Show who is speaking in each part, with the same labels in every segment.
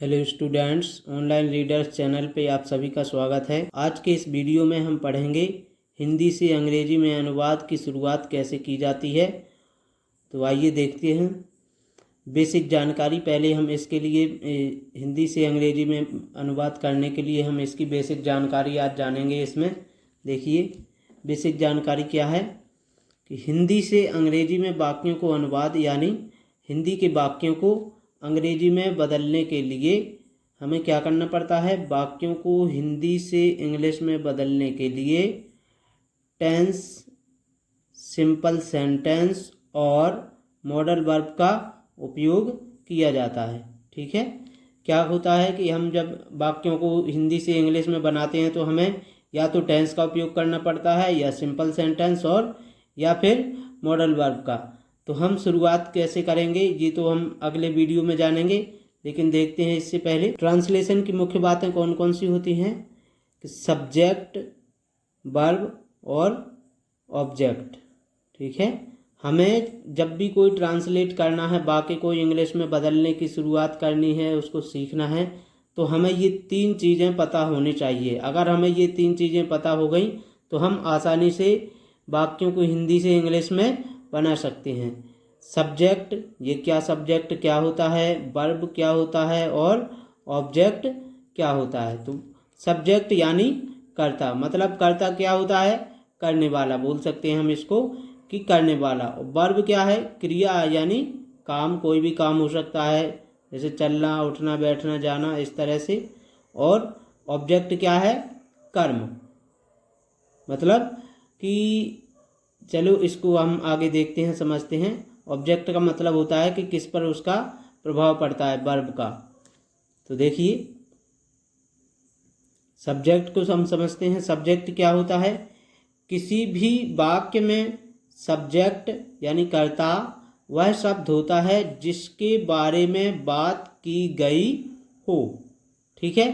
Speaker 1: Hello students, online readers channel पे आप सभी का स्वागत है। आज के इस वीडियो में हम पढ़ेंगे हिंदी से अंग्रेजी में अनुवाद की शुरुआत कैसे की जाती है। तो आइए देखते हैं। बेसिक जानकारी पहले हम इसके लिए हिंदी से अंग्रेजी में अनुवाद करने के लिए हम इसकी बेसिक जानकारी आज जानेंगे। इसमें देखिए बेसिक जानकारी क्या है कि हिंदी से अंग्रेजी में वाक्यों को अनुवाद यानी हिंदी के वाक्यों को अंग्रेजी में बदलने के लिए हमें क्या करना पड़ता है। वाक्यों को हिंदी से इंग्लिश में बदलने के लिए टेंस, सिंपल सेंटेंस और मॉडल वर्ब का उपयोग किया जाता है। ठीक है, क्या होता है कि हम जब वाक्यों को हिंदी से इंग्लिश में बनाते हैं तो हमें या तो टेंस का उपयोग करना पड़ता है या सिंपल सेंटेंस और या फिर मॉडल वर्ब का। तो हम शुरुआत कैसे करेंगे ये तो हम अगले वीडियो में जानेंगे, लेकिन देखते हैं इससे पहले ट्रांसलेशन की मुख्य बातें कौन कौन सी होती हैं कि सब्जेक्ट, वर्ब और ऑब्जेक्ट। ठीक है, हमें जब भी कोई ट्रांसलेट करना है, वाक्य को इंग्लिश में बदलने की शुरुआत करनी है, उसको सीखना है, तो हमें ये तीन चीज़ें पता होनी चाहिए। अगर हमें ये तीन चीज़ें पता हो गई तो हम आसानी से वाक्यों को हिंदी से इंग्लिश में बना सकते हैं। सब्जेक्ट, ये क्या सब्जेक्ट क्या होता है, वर्ब क्या होता है और ऑब्जेक्ट क्या होता है। तो सब्जेक्ट यानी कर्ता, मतलब कर्ता क्या होता है, करने वाला बोल सकते हैं हम इसको कि करने वाला। वर्ब क्या है, क्रिया यानी काम, कोई भी काम हो सकता है जैसे चलना, उठना, बैठना, जाना, इस तरह से। और ऑब्जेक्ट क्या है, कर्म, मतलब कि चलो इसको हम आगे देखते हैं, समझते हैं। ऑब्जेक्ट का मतलब होता है कि किस पर उसका प्रभाव पड़ता है, वर्ब का। तो देखिए सब्जेक्ट को हम समझते हैं। सब्जेक्ट क्या होता है, किसी भी वाक्य में सब्जेक्ट यानी कर्ता वह शब्द होता है जिसके बारे में बात की गई हो। ठीक है,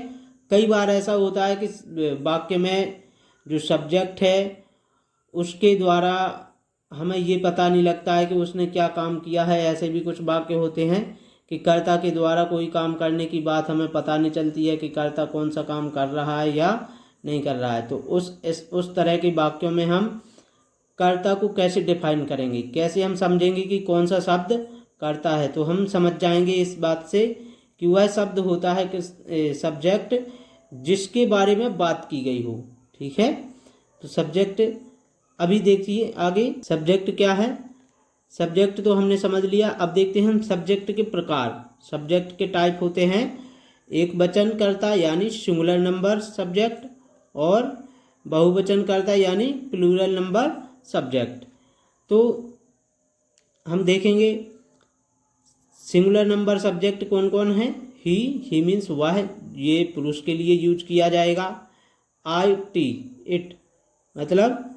Speaker 1: कई बार ऐसा होता है कि वाक्य में जो सब्जेक्ट है उसके द्वारा हमें ये पता नहीं लगता है कि उसने क्या काम किया है। ऐसे भी कुछ वाक्य होते हैं कि कर्ता के द्वारा कोई काम करने की बात हमें पता नहीं चलती है कि कर्ता कौन सा काम कर रहा है या नहीं कर रहा है। तो उस तरह के वाक्यों में हम कर्ता को कैसे डिफाइन करेंगे, कैसे हम समझेंगे कि कौन सा शब्द कर्ता है। तो हम समझ जाएंगे इस बात से कि वह शब्द होता है कि सब्जेक्ट जिसके बारे में बात की गई हो। ठीक है, तो सब्जेक्ट अभी देखिए आगे सब्जेक्ट क्या है। सब्जेक्ट तो हमने समझ लिया। अब देखते हैं हम सब्जेक्ट के प्रकार। सब्जेक्ट के टाइप होते हैं एक वचन कर्ता यानी सिंगुलर नंबर सब्जेक्ट और बहुवचन कर्ता यानी प्लूरल नंबर सब्जेक्ट। तो हम देखेंगे सिंगुलर नंबर सब्जेक्ट कौन कौन है। ही मीन्स वह, ये पुरुष के लिए यूज किया जाएगा। आई टी, इट, मतलब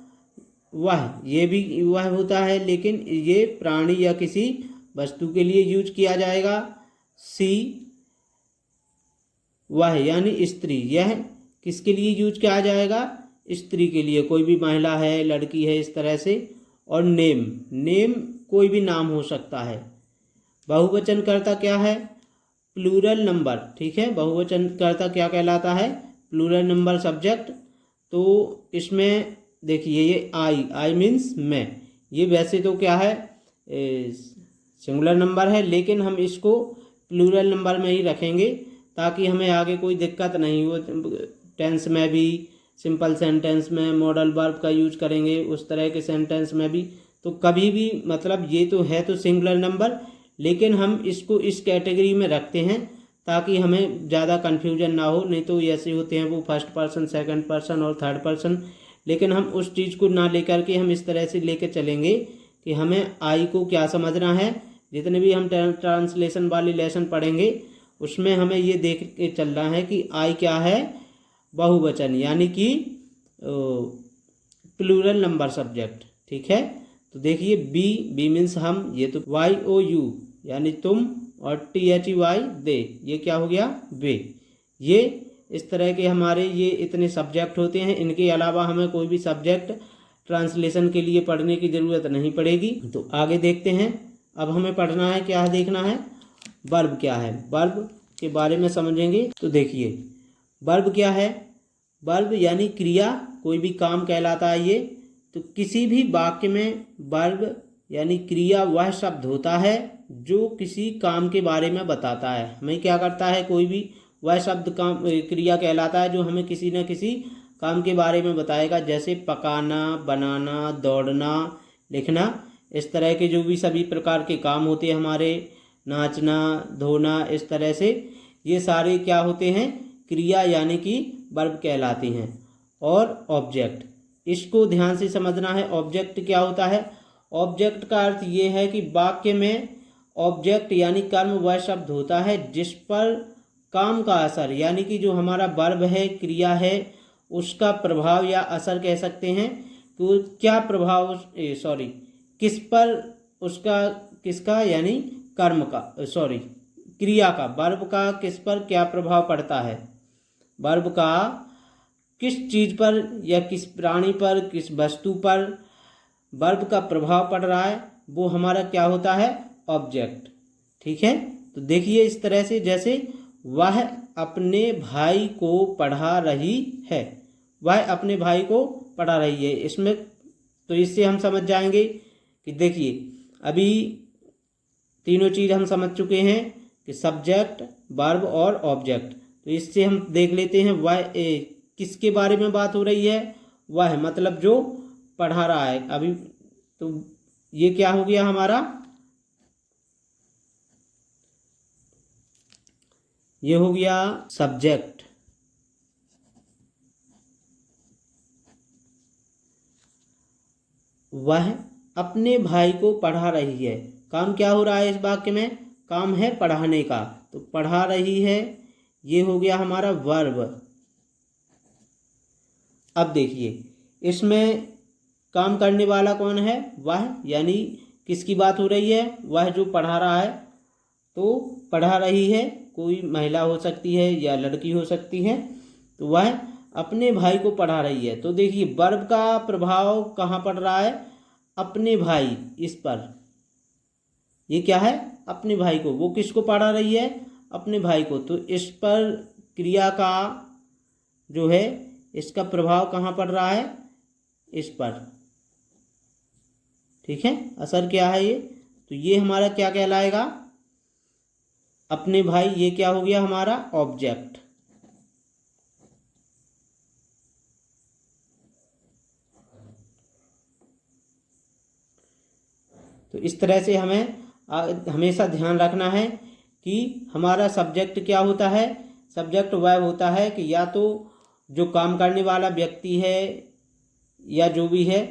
Speaker 1: वह, ये भी वह होता है लेकिन ये प्राणी या किसी वस्तु के लिए यूज किया जाएगा। सी, वह यानी स्त्री, यह किसके लिए यूज किया जाएगा, स्त्री के लिए, कोई भी महिला है, लड़की है, इस तरह से। और नेम, नेम कोई भी नाम हो सकता है। बहुवचन कर्ता क्या है, प्लूरल नंबर। ठीक है, बहुवचन कर्ता क्या कहलाता है, प्लूरल नंबर सब्जेक्ट। तो इसमें देखिए ये आई मीन्स मैं, ये वैसे तो क्या है सिंगुलर नंबर है, लेकिन हम इसको प्लूरल नंबर में ही रखेंगे ताकि हमें आगे कोई दिक्कत नहीं हो। टेंस में भी, सिंपल सेंटेंस में मॉडल वर्ब का यूज करेंगे, उस तरह के सेंटेंस में भी। तो कभी भी मतलब ये तो है तो सिंगुलर नंबर, लेकिन हम इसको इस कैटेगरी में रखते हैं ताकि हमें ज़्यादा कन्फ्यूजन ना हो। नहीं तो ऐसे होते हैं वो फर्स्ट पर्सन, सेकंड पर्सन और थर्ड पर्सन, लेकिन हम उस चीज़ को ना लेकर के हम इस तरह से लेकर चलेंगे कि हमें आई को क्या समझना है। जितने भी हम ट्रांसलेशन वाली लेसन पढ़ेंगे उसमें हमें ये देख के चलना है कि आई क्या है, बहुवचन यानी कि प्लूरल नंबर सब्जेक्ट। ठीक है, तो देखिए बी मीन्स हम, ये तो वाई ओ यू यानी तुम, और T H E why they, ये क्या हो गया, वे। ये इस तरह के हमारे ये इतने सब्जेक्ट होते हैं। इनके अलावा हमें कोई भी सब्जेक्ट ट्रांसलेशन के लिए पढ़ने की ज़रूरत नहीं पड़ेगी। तो आगे देखते हैं। अब हमें पढ़ना है, क्या देखना है, वर्ब क्या है। वर्ब के बारे में समझेंगे। तो देखिए, वर्ब क्या है? वर्ब यानी क्रिया, कोई भी काम कहलाता है ये। तो किसी भी वाक्य में वर्ब यानी क्रिया वह शब्द होता है जो किसी काम के बारे में बताता है। हमें क्या करता है? कोई भी वह शब्द काम क्रिया कहलाता है जो हमें किसी न किसी काम के बारे में बताएगा। जैसे पकाना, बनाना, दौड़ना, लिखना, इस तरह के जो भी सभी प्रकार के काम होते हैं हमारे, नाचना, धोना, इस तरह से ये सारे क्या होते हैं? क्रिया यानी कि वर्ब कहलाते हैं। और ऑब्जेक्ट, इसको ध्यान से समझना है। ऑब्जेक्ट क्या होता है? ऑब्जेक्ट का अर्थ ये है कि वाक्य में ऑब्जेक्ट यानी कर्म वह शब्द होता है जिस पर काम का असर यानी कि जो हमारा वर्ब है, क्रिया है, उसका प्रभाव या असर कह सकते हैं। तो क्या प्रभाव, किस पर उसका, किसका यानी कर्म का, क्रिया का, वर्ब का किस पर क्या प्रभाव पड़ता है? वर्ब का किस चीज़ पर या किस प्राणी पर, किस वस्तु पर वर्ब का प्रभाव पड़ रहा है, वो हमारा क्या होता है? ऑब्जेक्ट। ठीक है। तो देखिए इस तरह से, जैसे वह अपने भाई को पढ़ा रही है, वह अपने भाई को पढ़ा रही है, इसमें तो इससे हम समझ जाएंगे कि देखिए अभी तीनों चीज़ हम समझ चुके हैं कि सब्जेक्ट, वर्ब और ऑब्जेक्ट। तो इससे हम देख लेते हैं वह किसके बारे में बात हो रही है? वह मतलब जो पढ़ा रहा है अभी। तो ये क्या हो गया हमारा? ये हो गया सब्जेक्ट। वह अपने भाई को पढ़ा रही है, काम क्या हो रहा है इस वाक्य में? काम है पढ़ाने का, तो पढ़ा रही है, ये हो गया हमारा वर्ब। अब देखिए इसमें काम करने वाला कौन है? वह, यानी किसकी बात हो रही है? वह जो पढ़ा रहा है। तो पढ़ा रही है कोई महिला हो सकती है या लड़की हो सकती है। तो वह अपने भाई को पढ़ा रही है। तो देखिए वर्ब का प्रभाव कहाँ पड़ रहा है? अपने भाई, इस पर। ये क्या है? अपने भाई को। वो किसको पढ़ा रही है? अपने भाई को। तो इस पर क्रिया का जो है, इसका प्रभाव कहाँ पड़ रहा है? इस पर। ठीक है, असर क्या है ये? तो ये हमारा क्या कहलाएगा? अपने भाई। ये क्या हो गया हमारा? ऑब्जेक्ट। तो इस तरह से हमें हमेशा ध्यान रखना है कि हमारा सब्जेक्ट क्या होता है? सब्जेक्ट वह होता है कि या तो जो काम करने वाला व्यक्ति है या जो भी है,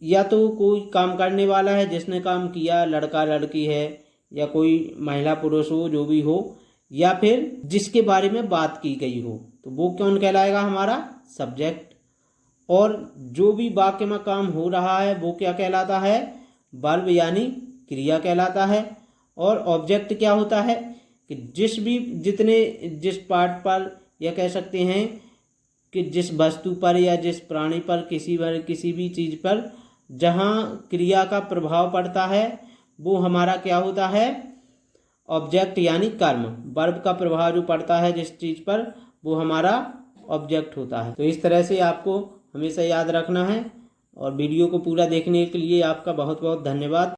Speaker 1: या तो कोई काम करने वाला है जिसने काम किया, लड़का लड़की है या कोई महिला पुरुष हो, जो भी हो, या फिर जिसके बारे में बात की गई हो, तो वो कौन कहलाएगा? हमारा सब्जेक्ट। और जो भी वाक्य में काम हो रहा है वो क्या कहलाता है? वर्ब यानी क्रिया कहलाता है। और ऑब्जेक्ट क्या होता है? कि जिस पार्ट पर, या कह सकते हैं कि जिस वस्तु पर या जिस प्राणी पर, किसी भी चीज़ पर जहाँ क्रिया का प्रभाव पड़ता है, वो हमारा क्या होता है? ऑब्जेक्ट यानी कर्म। वर्ब का प्रभाव जो पड़ता है जिस चीज़ पर, वो हमारा ऑब्जेक्ट होता है। तो इस तरह से आपको हमेशा याद रखना है। और वीडियो को पूरा देखने के लिए आपका बहुत बहुत धन्यवाद।